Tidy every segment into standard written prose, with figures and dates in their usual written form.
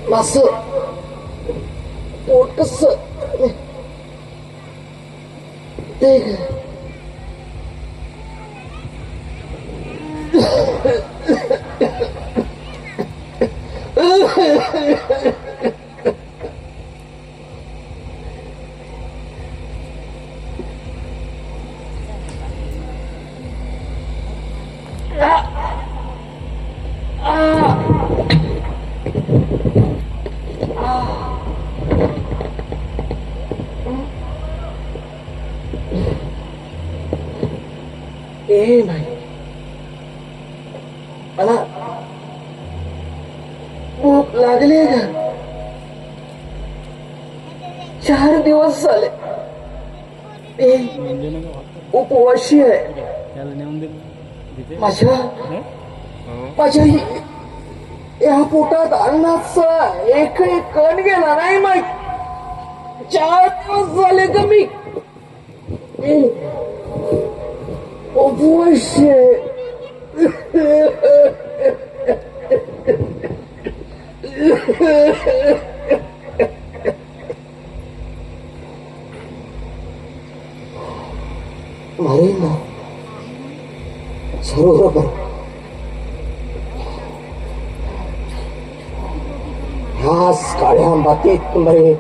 Masuk पोट कसं नाही मला भूक लागली का 4 दिवस झाले उपवाशी आहे माझ्या या पोटात अन्नाचा एकही कण गेला नाही माहीत 4 दिवस झाले का मी उपवाशी मारेन बरोबर ह्याच काळ्या मातीत मरे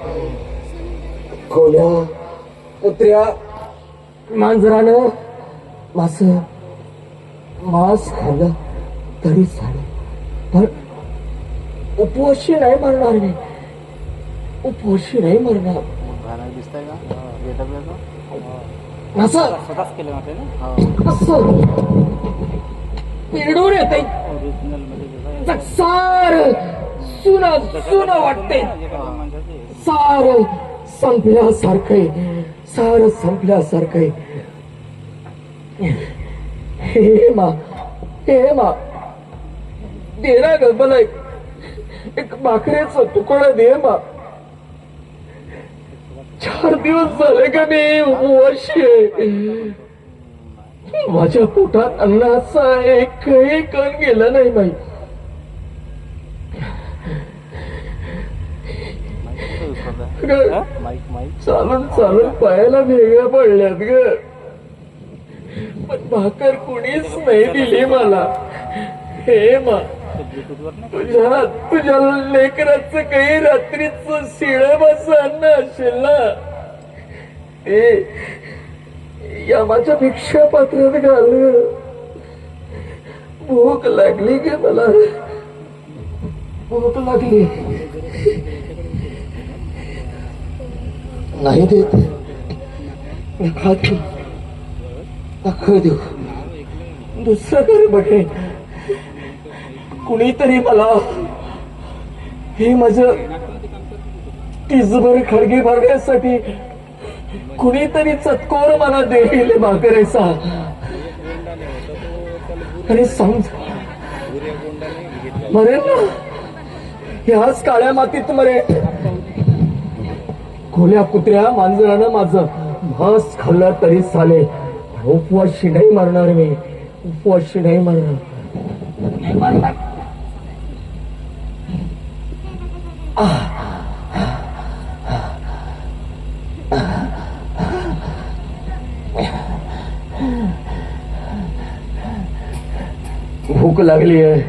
कोल्या कुत्र्या मांजरानं मांस खाल्लं तरी चालेल पण उपवाशी नाही मरणार मी उपवाशी नाही मरणार दिसतंय का असं स्वतःच केलं ना कसं पिरडून येते सार सुना सुना वाटते सार संपल्यासारखं सार संपल्यासारखं हे मा दे ना ग मला एक भाकरीचं तुकडं दे मा 4 दिवस झाले का मी उपवाशी आहे माझ्या पोटात अन्नाचा एकही कण गेला नाही बाई चालून चालून पायाला भेगा पडल्यात ग पण भाकर कुणीच नाही दिली मला हे मा तुझ्या लेकराचं काही रात्रीचं शिळं अन्न असेल ना ते या माझ्या भिक्षा पात्रात घाल भूक लागली गे मला भूक लागली नाही देत दाखव देऊ दुसरं कर बघे कुणीतरी मला हे माझं टिजभर खडगी भरण्यासाठी कुणीतरी चतकोर मला देईल भाकरेचा आणि समज मरेन ना ह्याच काळ्या मातीत मरेन खोल्या कुत्र्या मांजरानं माझं मांस खाल्लं तरी चालेल उपवाशी नाही मरणार मी उपवाशी नाही मरणार भूक लागली आहे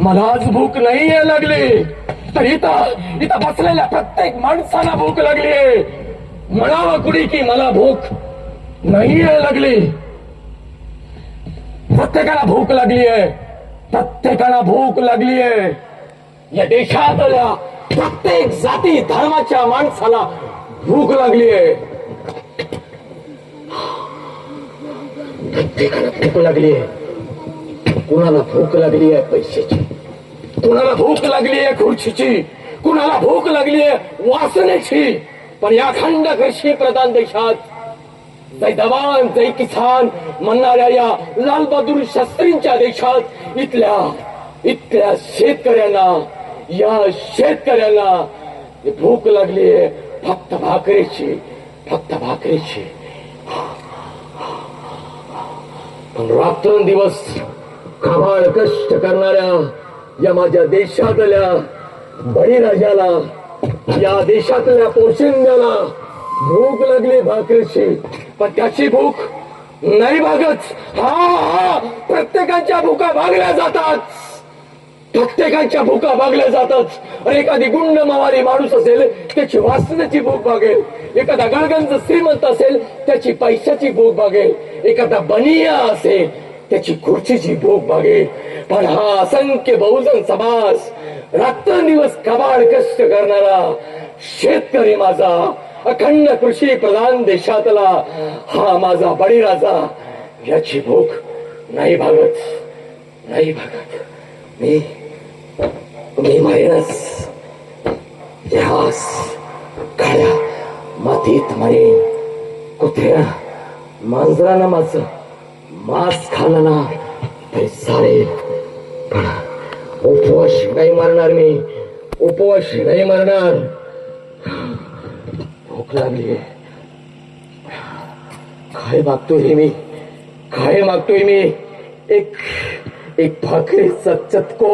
मला आज भूक नाही आहे लागली तर इथं बसलेल्या प्रत्येक माणसाला भूक लागली आहे म्हणावं कुणी की मला भूक नाही आहे लागली प्रत्येकाला भूक लागली आहे प्रत्येकाला भूक लागली आहे या देशातल्या प्रत्येक जाती धर्माच्या माणसाला भूक लागली आहे प्रत्येकाला भूक लागली आहे कुणाला भूक लागली आहे पैशाची कुणाला भूक लागली आहे खुर्चीची कुणाला भूक लागली आहे वासनेची पण या अखंड कृषी प्रधान देशात जय जवान जय किसान म्हणणाऱ्या या लालबहादूर शास्त्रींच्या देशात इथल्या शेतकऱ्यांना या शेतकऱ्यांना भूक लागली आहे फक्त भाकरीची पण रात्रंदिवस काबाड कष्ट करणाऱ्या या माझ्या देशातल्या बळीराजाला या देशातल्या पोशिंद्याला भूक लागली भाकरीची पण त्याची भूक नाही भागत. हा प्रत्येकाच्या भूका भागल्या जातात. अरे एखादी गुंड मावारी माणूस असेल त्याची वासनेची भूक भागेल, एखादा गळगंज श्रीमंत असेल त्याची पैशाची भूक भागेल, एखादा बनिया असेल त्याची खुर्चीची भूक भागेल. पण हा असंख्य बहुजन समाज रात्रंदिवस कबाड कष्ट करणारा शेतकरी माझा अखंड कृषी प्रधान देशातला हा माझा बळीराजा याची भूक नाही भागत. मी मारेनच यास काळ्या मातीत मारेन. कुत्र्या मांजरानं माझं मांस खाल्लं ना तरी चालेल पण उपवास नाही मारणार. भूक लागली काय मागतोय मी एक भाकरीचा चटको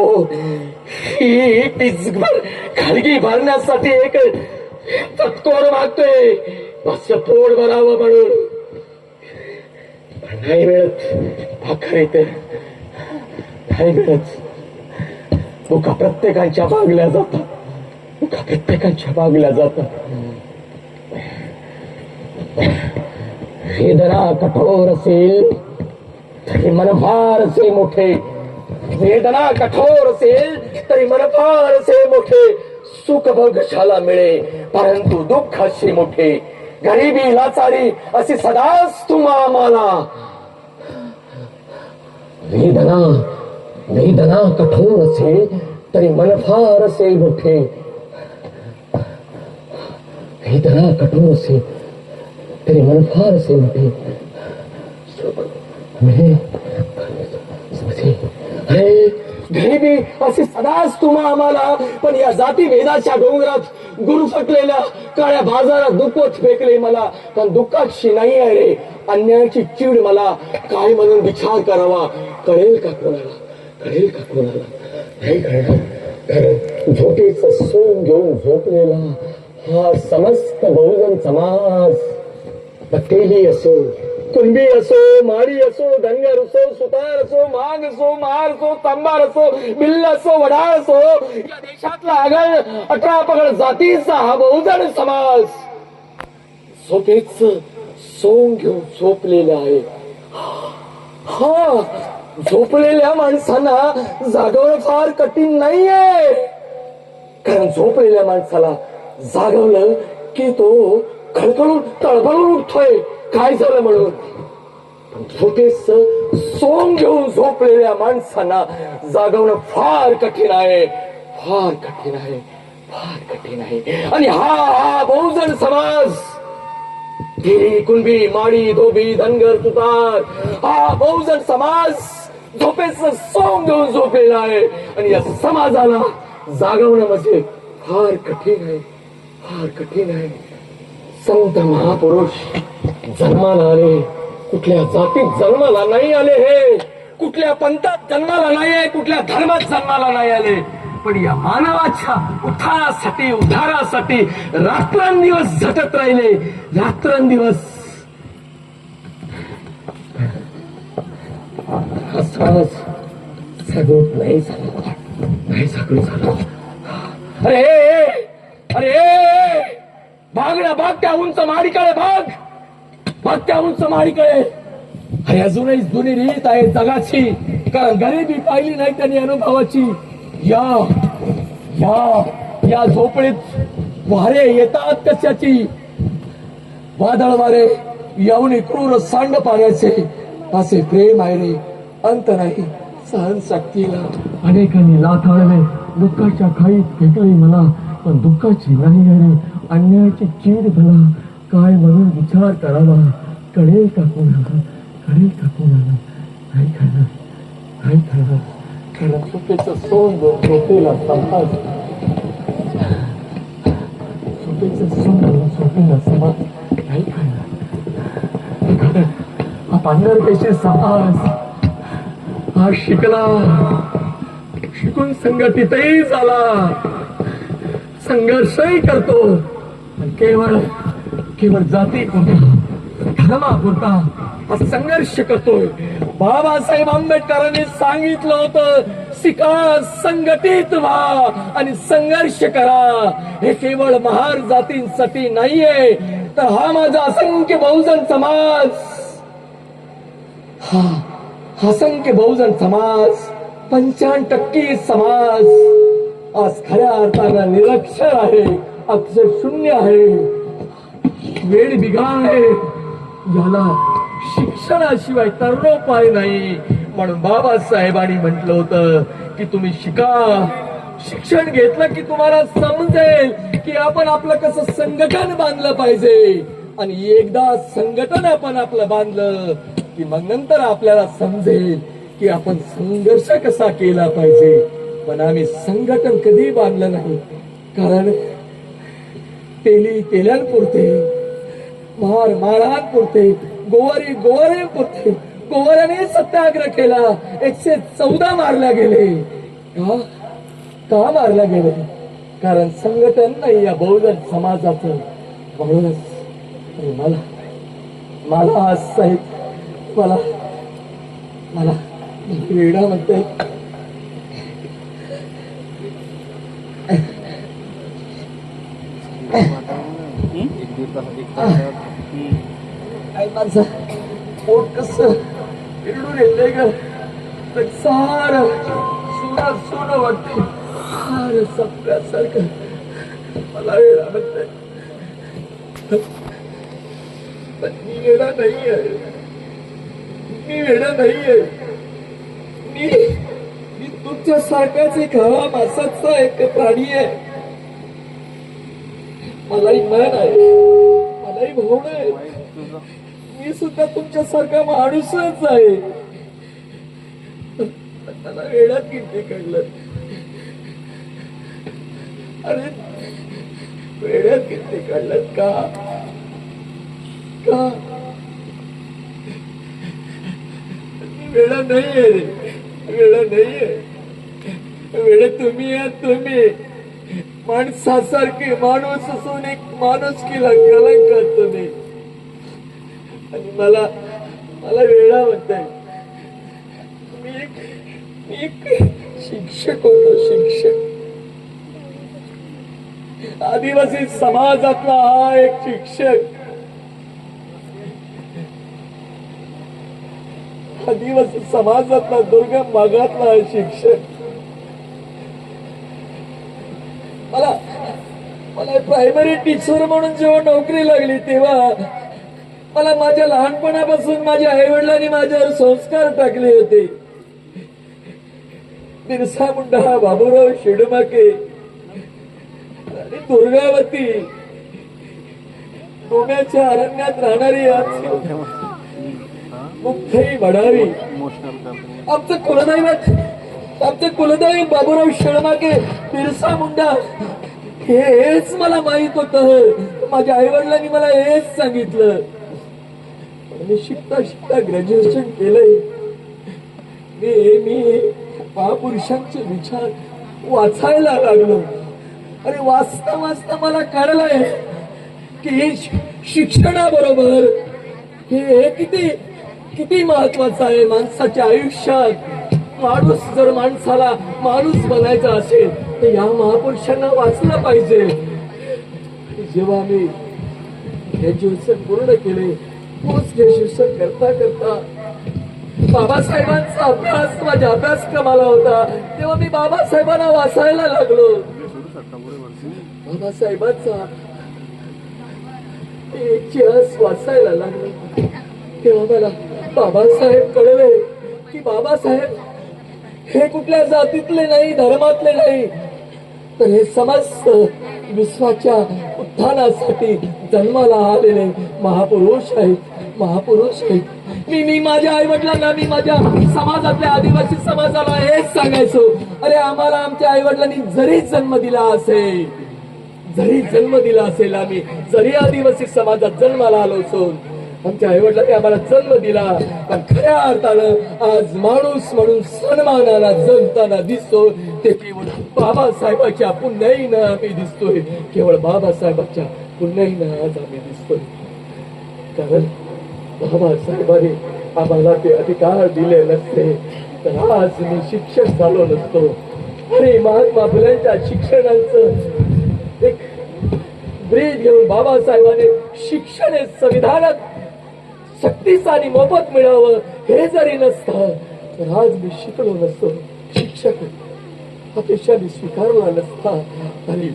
ही पिचभर खालगी भरण्यासाठी एक चटकोर मागतोय माझं पोट भरावं म्हणून. नाही मिळत भाकरी तर नाही मिळत. भुका प्रत्येकांच्या भागल्या जातात. वेदना कठोर असेल तरी मन फार असे मोठे. सुख भोगशाला मिळे परंतु दुःख असे मोठे. गरिबी लाचारी अशी सदाच तुम्हा आम्हाला. वेदना कठोर असेल तरी मन फार असे मोठे. वेदना कठोर असेल तरी मन फार असे मोठे. गरिबी अशी सदाच तुम्हा आम्हाला. पण या जाती भेदाच्या डोंगरात गुरफटलेल्या काळ्या बाजारात दुःखच फेकले मला. पण दुःखाची नाही आहे रे अन्यायाची चीड मला. काय म्हणून विचार करावा कळेल का कोणाला नाही कळणार. कारण झोपेचं सोंग घेऊन झोपलेला हा समस्त बहुजन समाज. पटेली असो कुणबी असो माळी असो धनगर असो सुतार असो माग असो महार असो तांबार असो बिल्ल असो वडाळ असो या देशातला आगळ 18 पगड जातीचा हा बहुजन समाज झोपेच सोंग घेऊन झोपलेला आहे. हा झोपलेल्या माणसांना जागवणं फार कठीण नाहीये. कारण झोपलेल्या माणसाला जागवलं की तो खळखळून तळबळून उठतोय काय झालं म्हणून. पण झोपेच सोंग घेऊन झोपलेल्या माणसांना जागवणं फार कठीण आहे. आणि हा बहुजन समाज गिरी कुणबी माडी धोबी धनगर तुतार हा बहुजन समाज झोपेचं सोंग घेऊन झोपलेला आहे. आणि या समाजाला जागवणं म्हणजे फार कठीण आहे. संत महापुरुष जन्माला आले कुठल्या जातीत जन्माला नाही आले, हे कुठल्या पंथात जन्माला नाही आहे, कुठल्या धर्मात जन्माला नाही आले, पण या मानवाच्या उत्थानासाठी उद्धारासाठी रात्रंदिवस झटत राहिले. रात्रंदिवस सगळं नाही झालं. अरे भाग ना भाग त्या उंच माडीकडे भाग त्या उंच माडीकडे. अरे अजूनही जुनी रीत आहे जगाची, कारण गरिबी पाहिली नाही त्यांनी अनुभवाची. या झोपडीत वारे येतात कशाची, वादळ वारे येऊन क्रूर सांड पाण्याचे. असे प्रेम आहे रे अंत नाही सहन शक्तीला. अनेकांनी लाथाळले दुःखाच्या खाईत फेकले मला, पण दुःखाची नाही रे अन्यायाची चीड मला काय म्हणून विचार करावा कळेल का कोणाला, कळेल का कोणाला? नाही कळणार, नाही कळणार. कारण चुकीचं सोंग झोपेला समाज, चुकीचं सोंग झोपेला समाज नाही कळणार. हा पांढरपेशी समाज हा शिकला, शिकून संघटितही झाला, संघर्षही करतो, पण केवळ केवळ जातीपुरता, धर्मापुरता हा संघर्ष करतोय. बाबासाहेब आंबेडकरांनी सांगितलं होतं, शिका, संघटित व्हा आणि संघर्ष करा. हे केवळ महार जातींसाठी नाहीये, तर हा माझा असंख्य बहुजन समाज, हा असंख्य बहुजन समाज, 95% समाज आज खऱ्या अर्थानं निरक्षर आहे, अक्षर शून्य आहे, वेळ बिघाड आहे. याला शिक्षणाशिवाय तरणोपाय नाही. म्हणून बाबासाहेबांनी म्हटलं होतं की तुम्ही शिका. शिक्षण घेतलं की तुम्हाला समजेल की आपण आपलं कसं संघटन बांधलं पाहिजे. आणि एकदा संघटन आपण आपलं बांधलं की मग नंतर आपल्याला समजेल की आपण संघर्ष कसा केला पाहिजे. पण आम्ही संघटन कधी बांधलं नाही, कारण तेल्यांपुरते, महार महारांपुरते, गोवारीपुरते, गोवाऱ्याने सत्याग्रह केला, 114 मारल्या गेले. का मारल्या गेले? कारण संघटन नाही या बहुजन समाजाचं. म्हणूनच मला आज साहेब मला वेडा म्हणते. आई माझं पोट कसं इडून येते ग, सार सोनं वाटते, सार सपल्यासारखं. मला वेळा म्हणते, पण मी वेडा नाहीये, मी वेडा नाहीये. मी तुमच्यासारखाच एक हवा मासाचा एक प्राणी आहे. मलाही मन आहे, मलाही भावना आहे. मी सुद्धा तुमच्यासारखा माणूसच आहे. मला वेळात किती कळलं, अरे वेळात किती कळलं का? वेळा नाहीये रे, वेळा नाहीये. वेळ तुम्ही आहात. तुम्ही माणसासारखे माणूस असून एक माणुसकीला कलंक तुम्ही. आणि मला वेळा म्हणताय. मी एक शिक्षक होतो, शिक्षक. आदिवासी समाजातला हा एक शिक्षक, आदिवासी समाजातला दुर्गम भागातला शिक्षक. मला प्रायमरी टीचर म्हणून जेव्हा नोकरी लागली तेव्हा मला माझ्या लहानपणापासून माझ्या आई वडिलांनी माझ्यावर संस्कार टाकले होते. बिरसा मुंडा, बाबूराव शेडमाके आणि दुर्गावती डोम्याच्या अरण्यात राहणारी मुक्ताई बडावी. आमचं कुलदैवत बाबूराव शेडमाके, बिरसा मुंडा, हेच मला माहित होतं. माझ्या आई वडिलांनी मला हेच सांगितलं. मी शिकता ग्रॅज्युएशन केलंय. मी महापुरुषांचे विचार वाचायला लागलो. अरे वाचता मला कळलंय की शिक्षणाबरोबर हे किती महत्वाचं आहे माणसाच्या आयुष्यात. माणूस जर माणसाला माणूस बनायचा असेल तर या महापुरुषांना वाचलं पाहिजे. जेव्हा मी ग्रॅज्युएशन पूर्ण केले, पोस्ट ग्रॅज्युएशन करता बाबासाहेबांचा अभ्यास माझ्या अभ्यासक्रमाला होता, तेव्हा मी बाबासाहेबांना वाचायला लागलो. बाबासाहेबांचा इतिहास वाचायला लागलो. तेव्हा मला बाबासाहेब कळले की बाबासाहेब हे कुठल्या जातीतले नाही, धर्मातले नाही, तर हे समस्त विश्वाच्या उत्थानासाठी जन्माला आलेले महापुरुष आहेत, महापुरुष आहेत. मी माझ्या आई वडिलांना, मी माझ्या समाजातल्या आदिवासी समाजाला हेच सांगायचो, अरे आम्हाला आमच्या आई वडिलांनी जरी जन्म दिला असेल, जरी जन्म दिला असेल, आम्ही जरी आदिवासी समाजात जन्माला आलो असो, आमच्या आई वडिलांनी आम्हाला जन्म दिला, पण खऱ्या अर्थानं आज माणूस म्हणून सन्मानाला जगताना दिसतो ते केवळ बाबासाहेबाच्या पुण्याईनं आम्ही दिसतोय, केवळ बाबासाहेबाच्या पुण्याईनं आज आम्ही दिसतोय. कारण बाबासाहेबांनी आम्हाला ते अधिकार दिले नसते तर आज मी शिक्षक झालो नसतो. अरे महात्मा फुलेंच्या शिक्षणाचं एक ब्रीद घेऊन बाबासाहेबांनी शिक्षण हे संविधानात सक्तीचं आणि मोफत मिळावं हे जरी नसतं तर आज मी शिकलो नसतो, शिक्षक हा पेशा मी स्वीकारला नसता आणि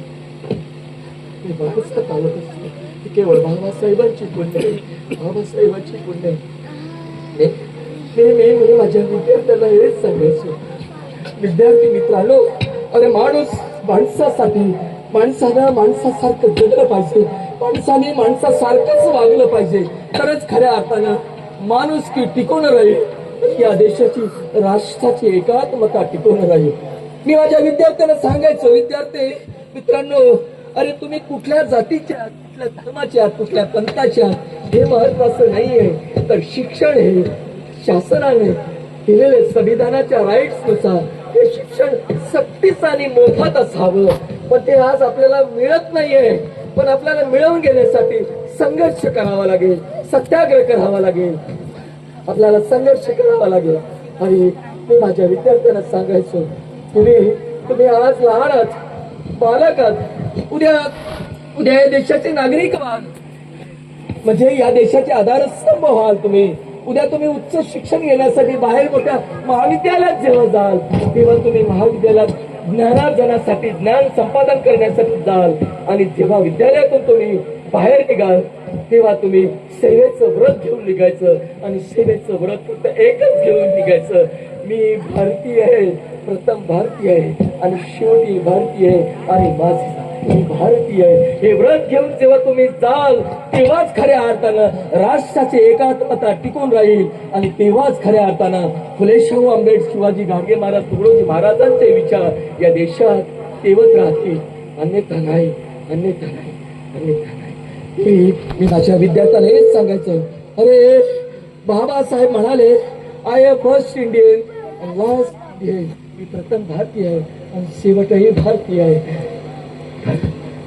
मी महाराष्ट्रात आलो नसतो. केवळ बाबासाहेबांची पुण्य, बाबासाहेबांची पुण्य. मी माझ्या विद्यार्थ्यांना हेच सांगायचो, विद्यार्थी मित्रांनो, अरे माणूस माणसासाठी, माणसानं माणसासारखं जगलं पाहिजे, माणसाने माणसासारखंच वागलं पाहिजे, तरच खऱ्या अर्थानं माणुसकी टिकून राहील, या देशाची, राष्ट्राची एकात्मता टिकून राहील. मी माझ्या विद्यार्थ्यांना सांगायचो, विद्यार्थी मित्रांनो, अरे तुम्ही कुठल्या जातीच्या, कुठल्या धर्माच्या, कुठल्या पंथाच्या हे महत्वाचं नाहीये, तर शिक्षण हे शासनाने दिलेले संविधानाच्या राईट्स नुसार हे शिक्षण सक्तीचं आणि मोफत असावं. पण ते आज आपल्याला मिळत नाहीये, पण आपल्याला मिळवून घेण्यासाठी संघर्ष करावा लागेल, सत्याग्रह करावा लागेल, आपल्याला संघर्ष करावा लागेल. आणि मी माझ्या विद्यार्थ्यांना सांगायचो, तुम्ही आज लहान आहात, बालक आहात, उद्या या देशाचे नागरिक व्हाल, म्हणजे या देशाचे आधारस्तंभ व्हाल. उद्या तुम्ही उच्च शिक्षण घेण्यासाठी बाहेर मोठ्या महाविद्यालयात जेव्हा जाल, तेव्हा तुम्ही महाविद्यालयात ज्ञानार्जनासाठी, ज्ञान संपादन करण्यासाठी जाल, आणि जेव्हा विद्यालयातून तुम्ही बाहेर निघाल तेव्हा तुम्ही सेवेचं व्रत घेऊन निघायचं, आणि सेवेचं व्रत फक्त एकच घेऊन निघायचं, मी भारतीय आहे, प्रथम भारतीय आहे आणि शेवटी भारतीय आहे, आणि माझी मी भारतीय आहे, हे व्रत घेऊन जेव्हा तुम्ही जाल तेव्हाच खऱ्या अर्थानं राष्ट्राची एकात्मता टिकून राहील, आणि तेव्हाच खऱ्या अर्थानं फुले शाहू आंबेडकर, शिवाजी घाटगे महाराज, तुकडोजी महाराजांचे विचार या देशात तेवत राहतील, अन्यथा नाही, अन्यथा नाही, अन्यथा नाही. मी माझ्या विद्यार्थ्यांना हेच सांगायचं, अरे बाबासाहेब म्हणाले, I am first Indian and last Indian, मी प्रथम भारतीय आहे आणि शेवटही भारतीय आहे.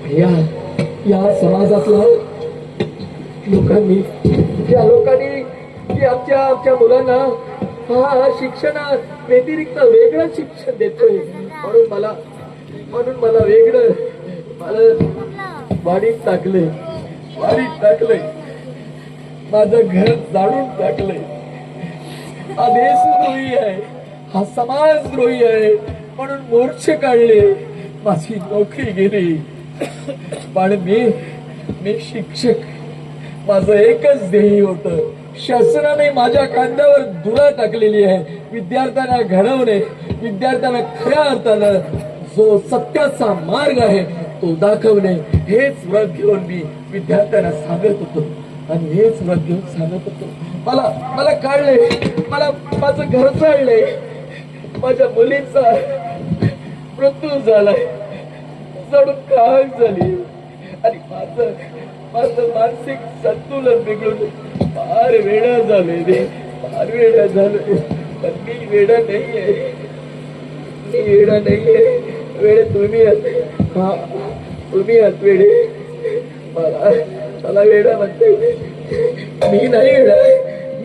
या समाजातल्या लोकांनी, या लोकांनी की आमच्या मुलांना हा शिक्षण व्यतिरिक्त वेगळं शिक्षण देतोय, म्हणून मला वेगळं, मला वाडीत टाकलंय, माझं घर जाळून टाकलंय. हा देशद्रोही आहे, हा समाजद्रोही आहे, म्हणून मोर्चे काढले, माझी नोकरी गेली. पण मी शिक्षक, माझं एकच ध्येय होतं, शासनाने माझ्या खांद्यावर धुरा टाकलेली आहे, विद्यार्थ्यांना घडवणे, विद्यार्थ्यांना खऱ्या अर्थानं जो सत्याचा मार्ग आहे तो दाखवणे, हेच व्रत घेऊन मी विद्यार्थ्यांना सांगत होतो, आणि हेच व्रत घेऊन सांगत होतो. मला काढले, माझं घर जाळले, माझ्या मुलीचा मृत्यू झालाय, जडून काय झाली, आणि माझं मानसिक संतुलन बिघडून फार वेडा झालोय रे, फार वेडा झालोय. पण मी वेडा नाहीये, मी वेडा नाहीये, वेडे तुम्ही आहात, हा तुम्ही आहात वेडे. मला वेडा म्हणते, मी नाही वेडा.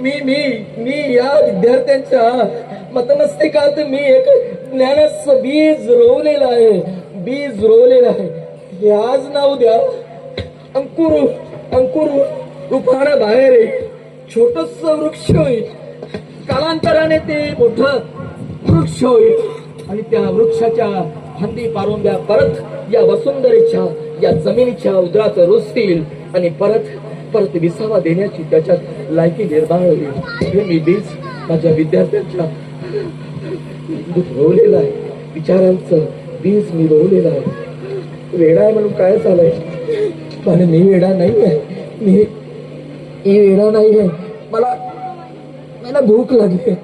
मी या विद्यार्थ्यांच्या मतमस्तकात मी एक ज्ञानाचं बीज रोवलेलं आहे, हे आज ना उद्या अंकुर रूपाने बाहेर येईल, छोटस वृक्ष होईल, कालांतराने ते मोठं वृक्ष होईल, आणि त्या वृक्षाच्या फांदी पारुंब्या परत या वसुंधरेच्या, या जमिनीच्या उदरात रुजतील, आणि परत विसावा देण्याची त्याच्यात लायकी निर्माण होईल. हे मी बीज माझ्या विद्यार्थ्यांच्या रोवलेलं आहे, विचारांचं अगदीच मी बहुलेला आहे. वेडा आहे म्हणून काय चालय, पण मी वेडा नाही आहे. मी वेडा नाही आहे. मला भूक लागली,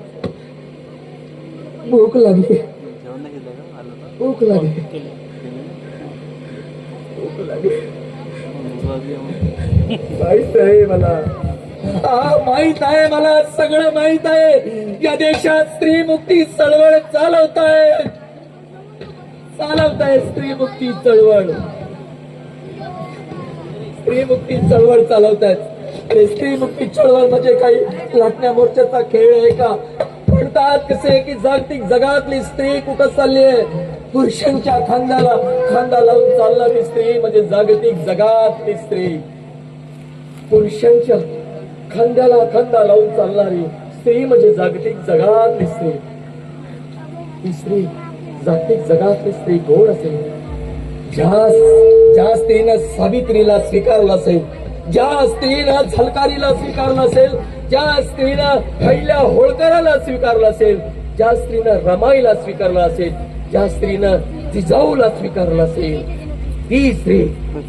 भूक लागली, जेवण नाही केलं का? आलं तर भूक लागली, केलं. भूक लागली. माहिती माहित आहे मला, माहित आहे मला, सगळं माहित आहे. या देशात स्त्री मुक्ती चळवळ चालवताय स्त्री मुक्ती चळवळ, स्त्री मुक्ती चळवळ चालवतायत. अरे स्त्री मुक्ती चळवळ म्हणजे काही लाटण्या मोर्चाचा खेळ आहे का? म्हणतात कसे की जागतिक जगातली स्त्री कुठं चालली आहे? पुरुषांच्या खांद्याला खांदा लावून चालणारी स्त्री म्हणजे जागतिक जगातली स्त्री. पुरुषांच्या खांद्याला खांदा लावून चालणारी स्त्री म्हणजे जागतिक जगातली स्त्री. ही स्त्री जागतिक जगातली स्त्री कोण असेल? ज्या स्त्रीनं सावित्रीला स्वीकारलं असेल, ज्या स्त्रीनं झलकारीला स्वीकारलं असेल, ज्या स्त्रीनं पहिल्या होळकराला स्वीकारलं असेल, ज्या स्त्रीनं रमाईला स्वीकारलं असेल, ज्या स्त्रीनं जिजाऊला स्वीकारलं असेल, ती स्त्री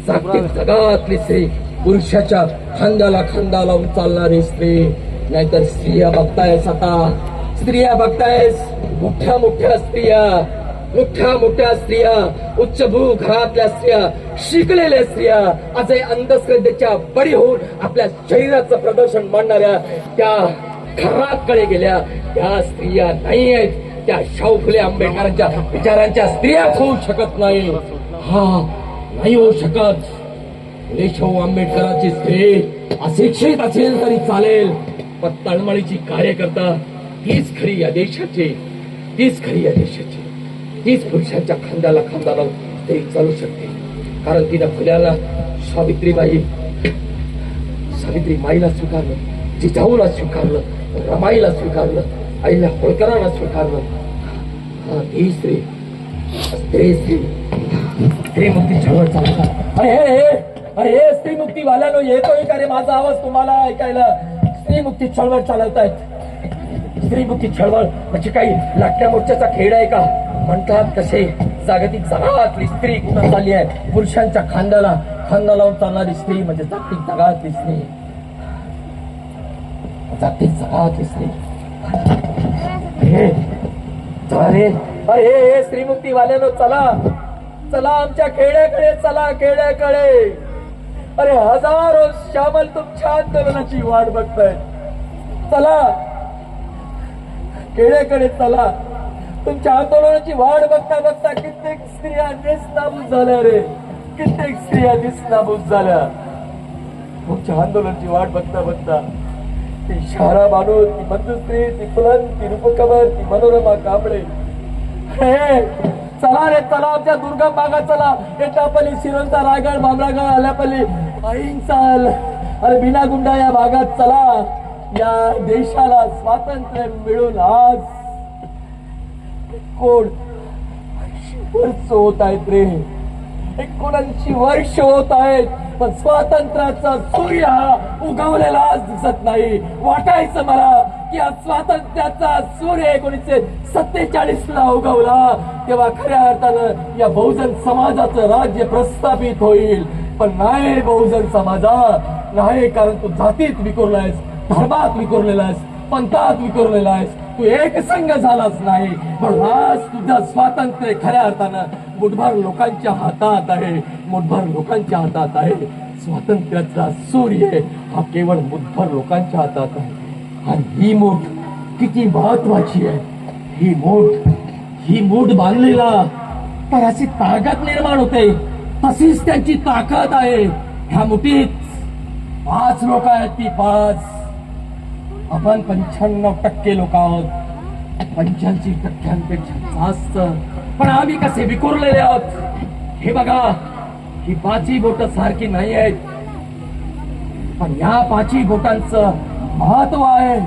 जागतिक जगातली स्त्री, पुरुषाच्या खांद्याला खांदा लावून चालणारी स्त्री. नाहीतर स्त्रिया बघतायस, आता स्त्रिया बघतायस, मोठ्या मोठ्या स्त्रिया, उच्चभू घरातल्या स्त्रिया, शिकलेल्या स्त्रिया, अजय अंधश्रद्धेच्या बळी होऊन आपल्या शरीराचं प्रदर्शन मांडणाऱ्या त्या घराकडे गेल्या. त्या स्त्रिया नाही आहेत, त्या शाहू फुले आंबेडकरांच्या विचारांच्या स्त्रियाच होऊ शकत नाही. नाही होऊ शकत. फुले शाहू आंबेडकरांची स्त्री अशिक्षित असेल तरी चालेल, पण तळमळीची कार्यकर्ता तीच खरी या देशाची, तीच पुरुषांच्या खांद्याला खांदा लावून ते चालू शकते. कारण तिनं फुल्याला सावित्री माईला स्वीकारलं, जिजाऊला स्वीकारलं, रमाईला स्वीकारलं, आईला होळकरांना स्वीकारलं. ती स्त्री मुक्ती चळवळ चालवतात. अरे स्त्री मुक्ती वाल्यानो, येतोय का रे माझा आवाज तुम्हाला ऐकायला? स्त्री मुक्ती चळवळ चालवतायत. स्त्री मुक्ती चळवळ म्हणजे काही लाटण्या मोर्चाचा खेळ आहे का? म्हणतात कसे जागतिक जगातली स्त्री कुठं चालली आहे? पुरुषांच्या खांद्याला खांदा लावून चालणारी स्त्री म्हणजे जागतिक जगातली स्त्री, जागतिक जगातली स्त्री. अरे स्त्री मुक्ती वाल्यानो, चला आमच्या खेड्याकडे, चला खेड्याकडे. अरे हजारो श्यामल तुमच्या आंदोलनाची वाट बघताय. चला खेड्याकडे, चला. तुमच्या आंदोलनाची वाट बघता बघता कित्येक स्त्रिया निस्नाबूत झाल्या रे, कित्येक स्त्रिया निस्नाबूत झाल्या. तुमच्या आंदोलनाची वाट बघता बघता ती शारा बानू, ती मंजुश्री, ती फुलन, ती रूपकमल, ती मनोरमा कांबळे. चला रे, चला आमच्या दुर्गम भागात चला. एटापल्ली, सिरोंचा, रायगड, भामरागड, आल्यापल्ली, अहिंसाल, अरे बिनागुंडा या भागात चला. या देशाला स्वातंत्र्य मिळून आज वर्ष होत आहेत रे, 79 वर्ष होत आहेत, पण स्वातंत्र्याचा सूर्य हा उगवलेला आज दिसत नाही. वाटायचं मला की आज स्वातंत्र्याचा सूर्य 1947 ला उगवला तेव्हा खऱ्या अर्थानं या बहुजन समाजाचं राज्य प्रस्थापित होईल. पण नाही बहुजन समाजा, नाही. कारण तू जातीत विखुरलायस, धर्मात विखुरलेला आहेस, पंथात विखुरलेला आहेस, तू एक संघ झालाच नाही. पण आज तुझं स्वातंत्र्य खऱ्या अर्थानं मुठभर लोकांच्या हातात आहे, मुठभर लोकांच्या हातात आहे. स्वातंत्र्याचा सूर्य हा केवळ मुठभर लोकांच्या हातात आहे. आणि ही मूठ किती महत्वाची आहे. ही मूठ बांधलेला तर अशी ताकद निर्माण होते, तशीच त्यांची ताकद आहे. ह्या मुठीत 5 लोक आहेत, ती 5. आपण 95% लोक आहोत, 85% जास्त. पण आम्ही कसे विखुरलेले आहोत हे बघा. ही 5ही बोट सारखी नाही आहेत, पण या 5ही बोटांचं महत्व आहे.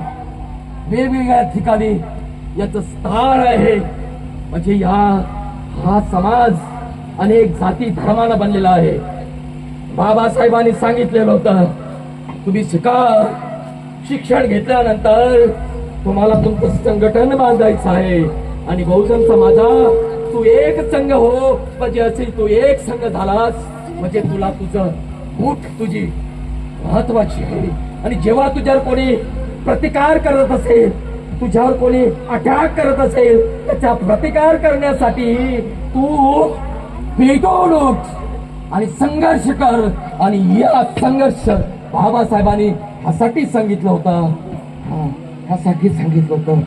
वेगवेगळ्या ठिकाणी याचं स्थान आहे. म्हणजे हा समाज अनेक जाती धर्मानं बनलेला आहे. बाबासाहेबांनी सांगितलेलं होतं, तुम्ही शिक्षण घेतल्यानंतर तुम्हाला तुमचं संघटन बांधायचं आहे. आणि बहुजन समाजा तू एक संघ हो, म्हणजे असेल तू एक संघ झालास म्हणजे तुला तुझं मूठ तुझी महत्वाची आहे. आणि जेव्हा तुझ्यावर कोणी प्रतिकार करत असेल, तुझ्यावर कोणी अटॅक करत असेल, त्याचा प्रतिकार करण्यासाठी तू पेटून उठ आणि संघर्ष कर. आणि या संघर्ष बाबासाहेबांनी ह्यासाठी सांगितलं होतं, ह्यासाठी सांगितलं होतं